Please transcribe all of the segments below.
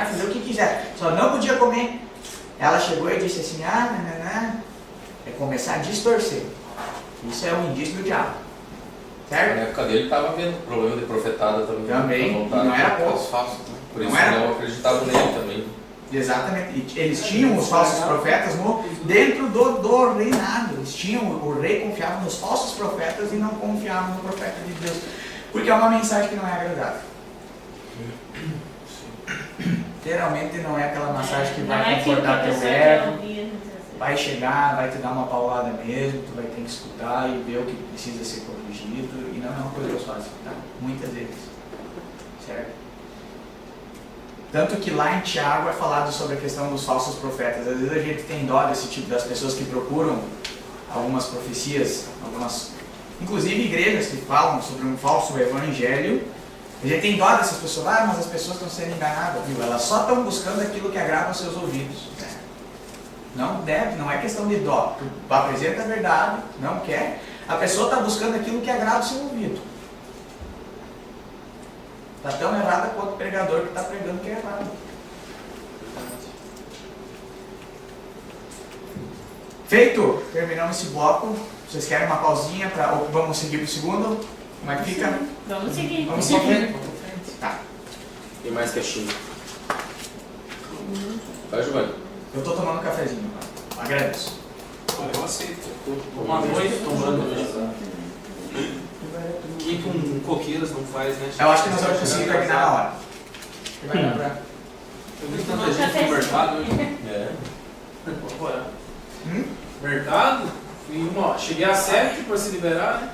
fazer o que quiser, só não podia comer. Ela chegou e disse assim, é começar a distorcer. Isso é um indício do diabo. Certo? Na época dele estava vendo problema de profetada também. Não era pouco. Por isso não acreditavam nele também. Exatamente. Eles tinham os falsos profetas dentro do reinado. Eles tinham, o rei confiava nos falsos profetas e não confiava no profeta de Deus. Porque é uma mensagem que não é agradável. Geralmente não é aquela mensagem que vai confortar teu ego, vai chegar, vai te dar uma paulada mesmo, tu vai ter que escutar e ver o que precisa ser corrigido, e não é uma coisa gostosa, tá? Muitas vezes, certo? Tanto que lá em Tiago é falado sobre a questão dos falsos profetas. Às vezes a gente tem dó desse tipo, das pessoas que procuram algumas profecias, inclusive igrejas que falam sobre um falso evangelho. A gente tem dó dessas pessoas, mas as pessoas estão sendo enganadas, viu? Elas só estão buscando aquilo que agrada aos seus ouvidos. Não é questão de dó. Tu apresenta a verdade, não quer. A pessoa está buscando aquilo que agrada ao seu ouvido. Está tão errada quanto o pregador que está pregando que é errado. Feito! Terminamos esse bloco. Vocês querem uma pausinha? Ou vamos seguir para o segundo? Como é que fica? Vamos seguir. Vamos seguir? Tá. Tem mais caixinha. Vai, Giovanni. Eu estou tomando um cafezinho. Agradeço. Eu aceito. Uma noite tomando. O que um coqueiros não faz, né? Eu acho que nós vamos conseguir terminar na hora. Vai dar pra... Eu vi tanta gente no mercado hoje. Mercado? Cheguei às 7 para se liberar, né?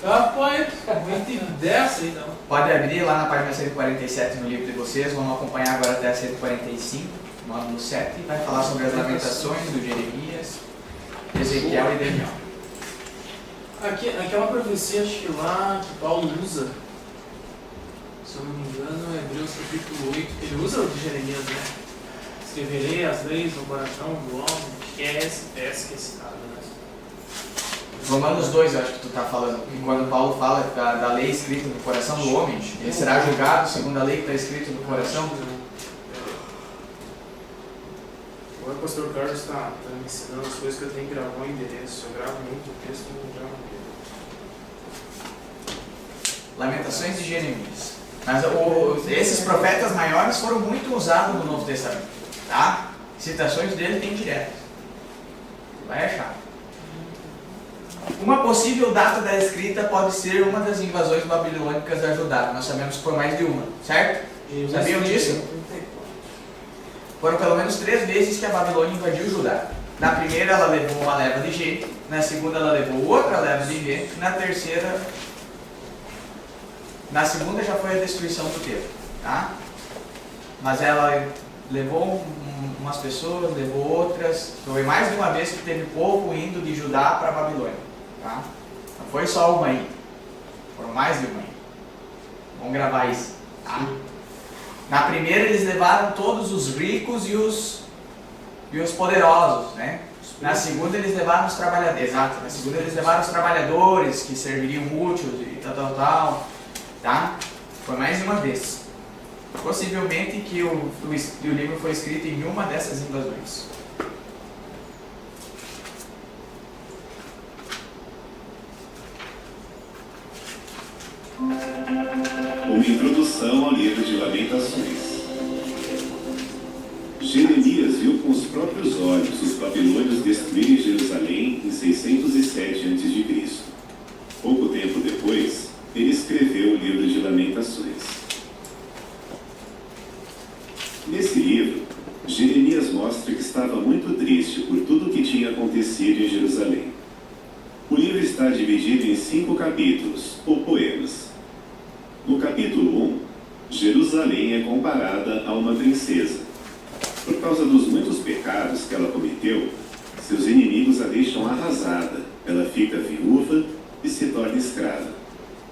Rapaz, muito dessa aí não. Pode abrir lá na página 147 no livro de vocês. Vamos acompanhar agora até a 145, módulo 7. Vai falar sobre as lamentações do Jeremias, Ezequiel e Daniel. Aqui é uma profecia, acho que lá que Paulo usa, se eu não me engano, é Hebreus capítulo 8. Ele usa o de Jeremias, né? Escreverei as leis no coração do homem. Acho que é esse que é citado, né? Romanos 2, eu acho que tu está falando. E quando Paulo fala da lei escrita no coração do homem, ele será julgado segundo a lei que está escrita no coração. Agora o pastor Carlos está me ensinando as coisas que eu tenho que gravar o endereço. Eu gravo muito o texto e não gravo o Lamentações de Jeremias. Mas esses profetas maiores foram muito usados no Novo Testamento. Tá? Citações dele tem direto. Vai achar. Uma possível data da escrita pode ser uma das invasões babilônicas da Judá. Nós sabemos que foi mais de uma, certo? Sabiam disso? Foram pelo menos 3 vezes que a Babilônia invadiu Judá. Na primeira ela levou uma leva de gente, na segunda ela levou outra leva de gente, na segunda já foi a destruição do templo, tá? Mas ela levou umas pessoas, levou outras, foi mais de uma vez que teve povo indo de Judá para a Babilônia. Tá? Não foi só uma aí, foram mais de uma aí. Vamos gravar isso. Tá? Na primeira eles levaram todos os ricos e os poderosos, né? Na segunda eles levaram os trabalhadores, exato. Na segunda eles levaram os trabalhadores que serviriam úteis e tal. Tá? Foi mais de uma vez. Possivelmente que o livro foi escrito em uma dessas invasões. Uma introdução ao livro de Lamentações. Jeremias viu com os próprios olhos os babilônios destruírem Jerusalém em 607 a.C. Pouco tempo depois, ele escreveu o livro de Lamentações. Nesse livro, Jeremias mostra que estava muito triste por tudo o que tinha acontecido em Jerusalém. O livro está dividido em 5 capítulos, ou poemas. No capítulo 1, Jerusalém é comparada a uma princesa. Por causa dos muitos pecados que ela cometeu, seus inimigos a deixam arrasada, ela fica viúva e se torna escrava.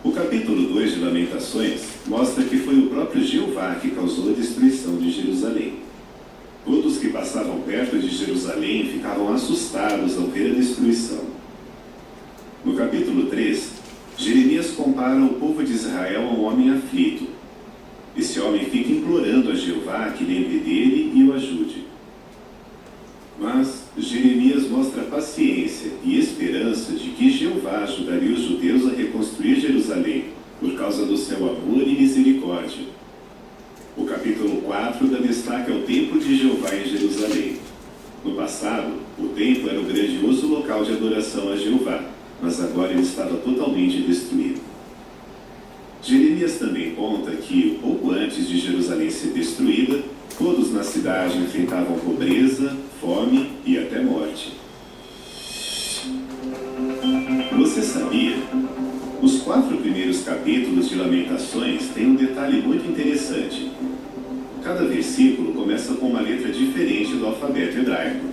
O capítulo 2 de Lamentações mostra que foi o próprio Jeová que causou a destruição de Jerusalém. Todos que passavam perto de Jerusalém ficavam assustados ao ver a destruição. No capítulo 3, Jeremias compara o povo de Israel a um homem aflito. Esse homem fica implorando a Jeová que lembre dele e o ajude. Mas Jeremias mostra paciência e esperança de que Jeová ajudaria os judeus a reconstruir Jerusalém, por causa do seu amor e misericórdia. O capítulo 4 dá destaque ao templo de Jeová em Jerusalém. No passado, o templo era um grandioso local de adoração a Jeová, mas agora ele estava totalmente destruído. Jeremias também conta que, pouco antes de Jerusalém ser destruída, todos na cidade enfrentavam pobreza, fome e até morte. Você sabia? Os 4 primeiros capítulos de Lamentações têm um detalhe muito interessante. Cada versículo começa com uma letra diferente do alfabeto hebraico.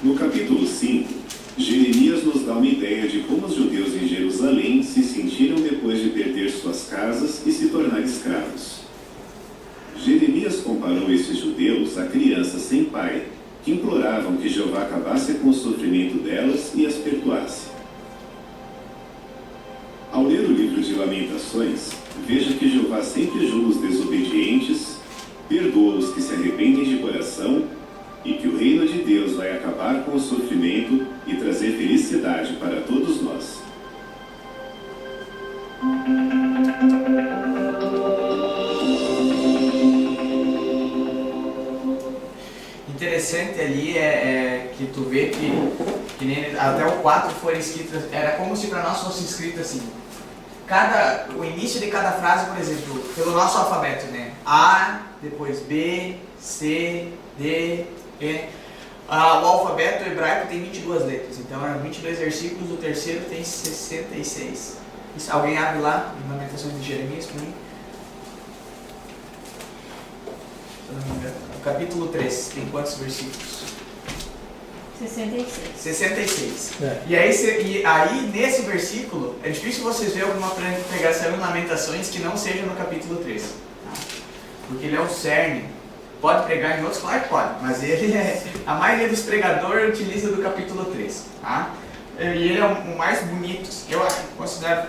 No capítulo 5, Jeremias nos dá uma ideia de como os judeus em Jerusalém se sentiram depois de perder suas casas e se tornar escravos. Jeremias comparou esses judeus a crianças sem pai, que imploravam que Jeová acabasse com o sofrimento delas e as perdoasse. Ao ler o livro de Lamentações, veja que Jeová sempre julga os desobedientes, perdoa os que se arrependem de coração e que o reino de Deus vai acabar com o sofrimento e trazer felicidade para todos nós. Interessante ali que tu vê que nem até o 4 foi escrito, era como se para nós fosse escrito assim. O início de cada frase, por exemplo, pelo nosso alfabeto, né? A, depois B, C, D, E. O alfabeto hebraico tem 22 letras, então eram 22 versículos, o terceiro tem 66. Isso, alguém abre lá, em Lamentações de Jeremias, para mim? Se eu não me engano. O capítulo 3, tem quantos versículos? 66. 66. E aí, nesse versículo, é difícil vocês verem alguma pregação em Lamentações que não seja no capítulo 3. Tá? Porque ele é o cerne. Pode pregar em outros? Claro que pode, mas a maioria dos pregadores utiliza do capítulo 3. Tá? E ele é o mais bonito, eu considero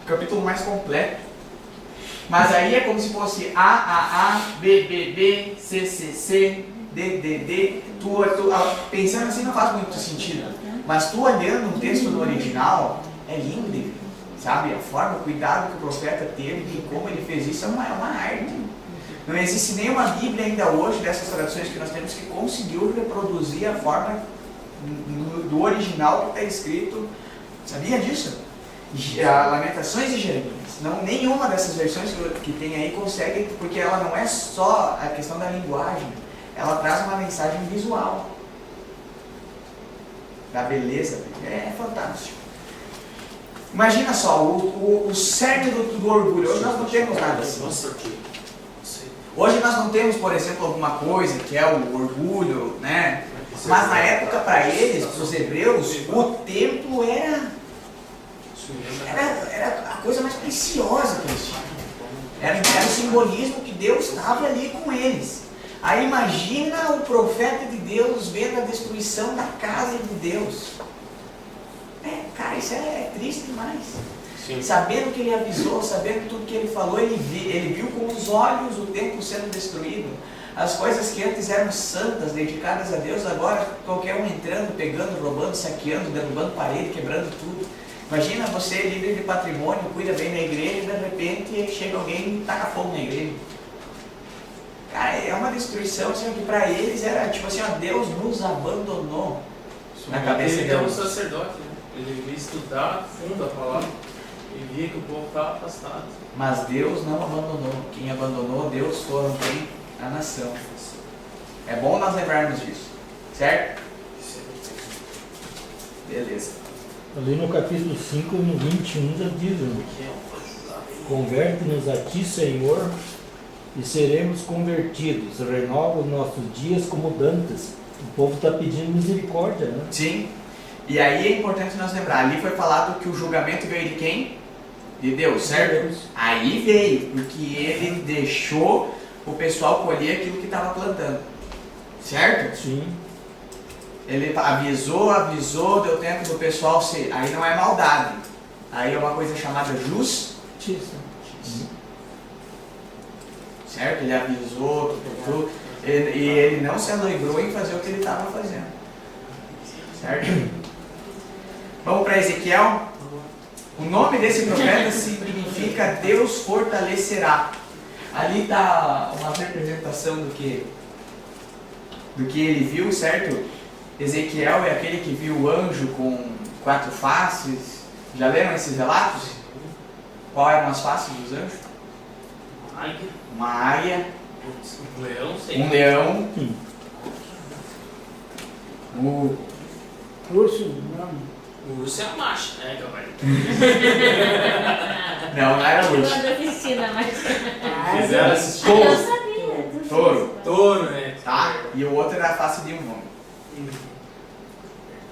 o capítulo mais completo. Mas aí é como se fosse A, B, B, B, C, C, C, D, D, D. Pensando assim não faz muito sentido. Mas tu olhando um texto no original, é lindo, sabe? A forma, o cuidado que o profeta teve e como ele fez isso é uma arte. Não existe nenhuma Bíblia ainda hoje, dessas traduções que nós temos, que conseguiu reproduzir a forma do original que está escrito. Sabia disso? Lamentações de Jeremias. Nenhuma dessas versões que tem aí consegue, porque ela não é só a questão da linguagem, ela traz uma mensagem visual da beleza. É fantástico. Imagina só, o cerne do orgulho. Hoje nós não temos nada assim. Hoje nós não temos, por exemplo, alguma coisa que é o orgulho, né? Mas na época, para eles, para os hebreus, o templo era a coisa mais preciosa que eles tinham. Era o simbolismo que Deus estava ali com eles. Aí imagina o profeta de Deus vendo a destruição da casa de Deus. Cara, isso é triste demais. Sim. Sabendo que ele avisou, sabendo tudo que ele falou, ele viu com os olhos o templo sendo destruído. As coisas que antes eram santas, dedicadas a Deus, agora qualquer um entrando, pegando, roubando, saqueando, derrubando parede, quebrando tudo. Imagina você líder de patrimônio, cuida bem da igreja e de repente chega alguém e taca fogo na igreja. Cara, é uma destruição assim, que para eles era tipo assim, Deus nos abandonou. Na cabeça ele deles. Ele é um sacerdote, né? Ele devia estudar fundo a palavra e via que o povo estava afastado. Mas Deus não abandonou. Quem abandonou Deus foram quem? A nação. É bom nós lembrarmos disso. Certo? Beleza. Ali no capítulo 5, no 21, já diz: converte-nos a ti, Senhor, e seremos convertidos. Renova os nossos dias como dantes. O povo está pedindo misericórdia, né? Sim. E aí é importante nós lembrar, ali foi falado que o julgamento veio de quem? De Deus, certo? Deus. Aí veio, porque ele deixou o pessoal colher aquilo que estava plantando. Certo? Sim. Ele avisou, deu tempo do pessoal ser. Aí não é maldade. Aí é uma coisa chamada justiça. certo? Ele avisou, e ele não se alegrou em fazer o que ele estava fazendo, certo? Vamos para Ezequiel. O nome desse profeta significa Deus fortalecerá. Ali está uma representação do que ele viu, certo? Ezequiel é aquele que viu o anjo com 4 faces. Já leram esses relatos? Qual eram as faces dos anjos? Águia. Uma águia, Um leão, sei. um leão, o Urso, não. O urso é a macha, né, Gabriel? não era Eu urso. ando da oficina, mas. Fizeram assistir. Eu sabia. Touro. Touro, né? Tá? E o outro era a face de um homem.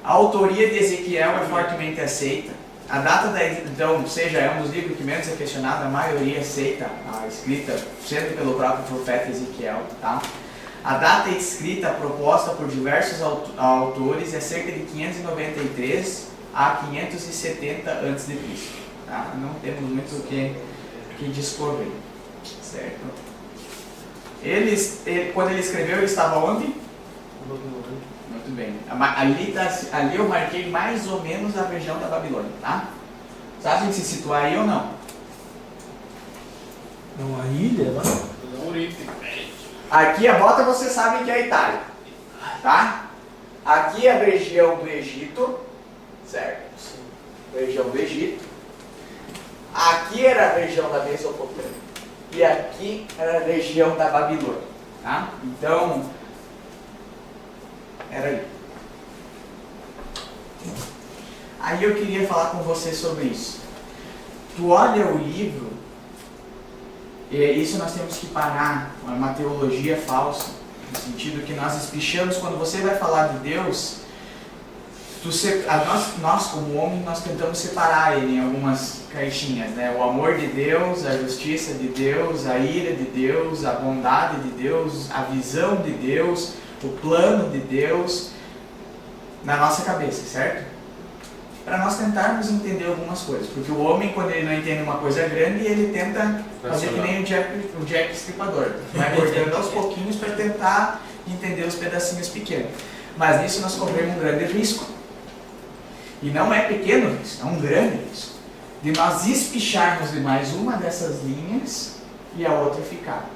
A autoria de Ezequiel é fortemente aceita. A data da então, seja, é um dos livros que menos é questionado, a maioria aceita a escrita, sendo pelo próprio profeta Ezequiel. Tá? A data escrita proposta por diversos autores é cerca de 593 a 570 a.C. Tá? Não temos muito o que discorrer. Certo? Quando ele escreveu, ele estava onde? Muito bem. Ali eu marquei mais ou menos a região da Babilônia, tá? Sabem se situar aí ou não? É uma ilha lá. Aqui a bota vocês sabem que é a Itália, tá? Aqui é a região do Egito, certo? Região do Egito. Aqui era a região da Mesopotâmia e aqui era a região da Babilônia, tá? Então, era aí. Aí eu queria falar com você sobre isso. Tu olha o livro, e isso nós temos que parar, é uma teologia falsa, no sentido que nós espichamos, quando você vai falar de Deus, nós como homem, nós tentamos separar ele em algumas caixinhas, né? O amor de Deus, a justiça de Deus, a ira de Deus, a bondade de Deus, a visão de Deus, o plano de Deus, na nossa cabeça, certo? Para nós tentarmos entender algumas coisas, porque o homem, quando ele não entende uma coisa grande, ele tenta fazer que nem o Jack Estripador, vai cortando aos pouquinhos para tentar entender os pedacinhos pequenos. Mas nisso nós corremos um grande risco. E não é pequeno risco, é um grande risco. De nós espicharmos de mais uma dessas linhas e a outra ficar.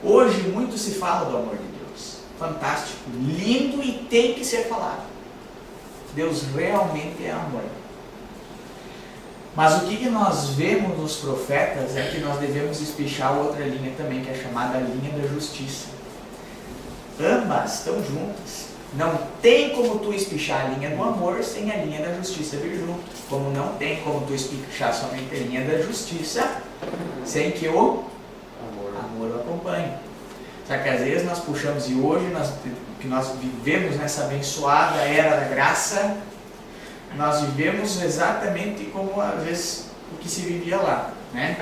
Hoje muito se fala do amor de Deus. Fantástico, lindo e tem que ser falado. Deus realmente é amor. Mas o que nós vemos nos profetas é que nós devemos espichar outra linha também, que é chamada linha da justiça. Ambas estão juntas. Não tem como tu espichar a linha do amor sem a linha da justiça vir junto. Como não tem como tu espichar somente a linha da justiça sem que o amor o acompanhe. Só que às vezes nós puxamos, e hoje que nós vivemos nessa abençoada era da graça, nós vivemos exatamente como às vezes o que se vivia lá, né?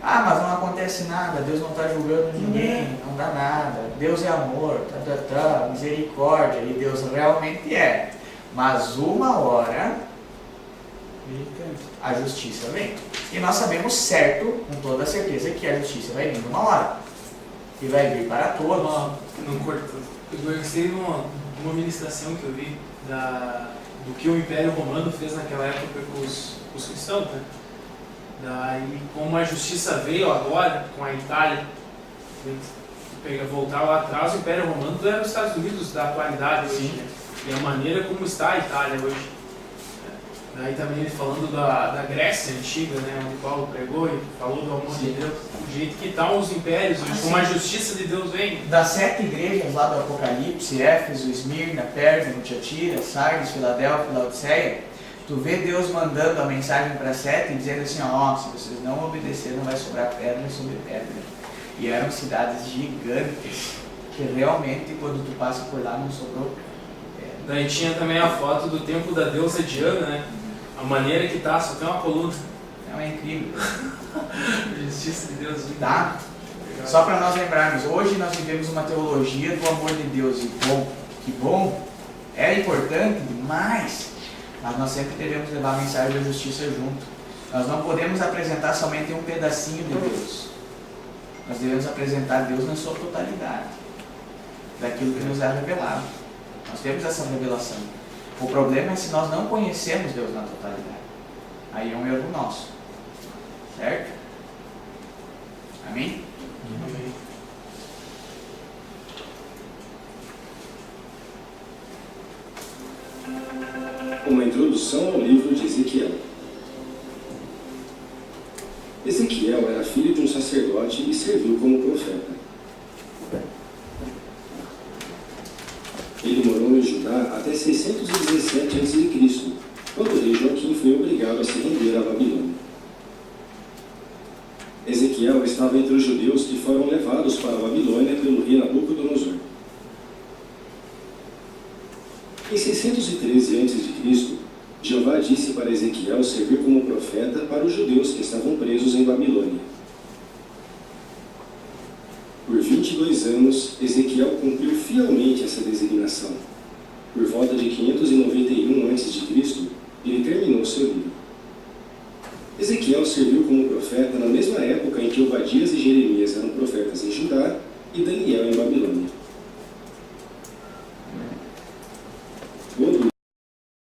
Ah, mas não acontece nada, Deus não está julgando ninguém, não dá nada, Deus é amor, misericórdia, e Deus realmente é. Mas uma hora a justiça vem. E nós sabemos certo, com toda certeza, que a justiça vai vir numa hora. E vai vir para todos. Não cortando. Eu gostei de uma ministração que eu vi do que o Império Romano fez naquela época com os cristãos, né? Daí, como a justiça veio agora com a Itália, voltar lá atrás, o Império Romano era os Estados Unidos da atualidade hoje, né? E a maneira como está a Itália hoje. Daí também ele falando da Grécia antiga, né, onde Paulo pregou e falou do amor de Deus, o jeito que estão os impérios hoje, como a justiça de Deus vem. Das 7 igrejas lá do Apocalipse, Éfeso, Esmirna, Pérgamo, Tiatira, Sardes, Filadélfia, Laodiceia, tu vê Deus mandando a mensagem para 7 e dizendo assim, ó, se vocês não obedecerem, não vai sobrar pedra sobre pedra. E eram cidades gigantes, que realmente quando tu passa por lá não sobrou pedra. Daí tinha também a foto do templo da deusa Diana, né? A maneira que tá, só tem uma coluna. É incrível. A justiça de Deus. Tá? Só para nós lembrarmos, hoje nós vivemos uma teologia do amor de Deus. E que bom, é importante demais, mas nós sempre devemos levar a mensagem da justiça junto. Nós não podemos apresentar somente um pedacinho de Deus. Nós devemos apresentar Deus na sua totalidade, daquilo que nos é revelado. Nós temos essa revelação. O problema é se nós não conhecemos Deus na totalidade. Aí é um erro nosso. Certo? Amém? Uma introdução ao livro de Ezequiel. Ezequiel era filho de um sacerdote e serviu como profeta. Ele morou em Judá até 617 a.C., quando o rei Joaquim foi obrigado a se render à Babilônia. Ezequiel estava entre os judeus que foram levados para a Babilônia pelo rei Nabucodonosor. Em 613 a.C., Jeová disse para Ezequiel servir como profeta para os judeus que estavam presos em Babilônia. Por 22 anos, Ezequiel cumpriu fielmente essa designação. Por volta de 591 a.C., ele terminou seu livro. Ezequiel serviu como profeta na mesma época em que Obadias e Jeremias eram profetas em Judá e Daniel em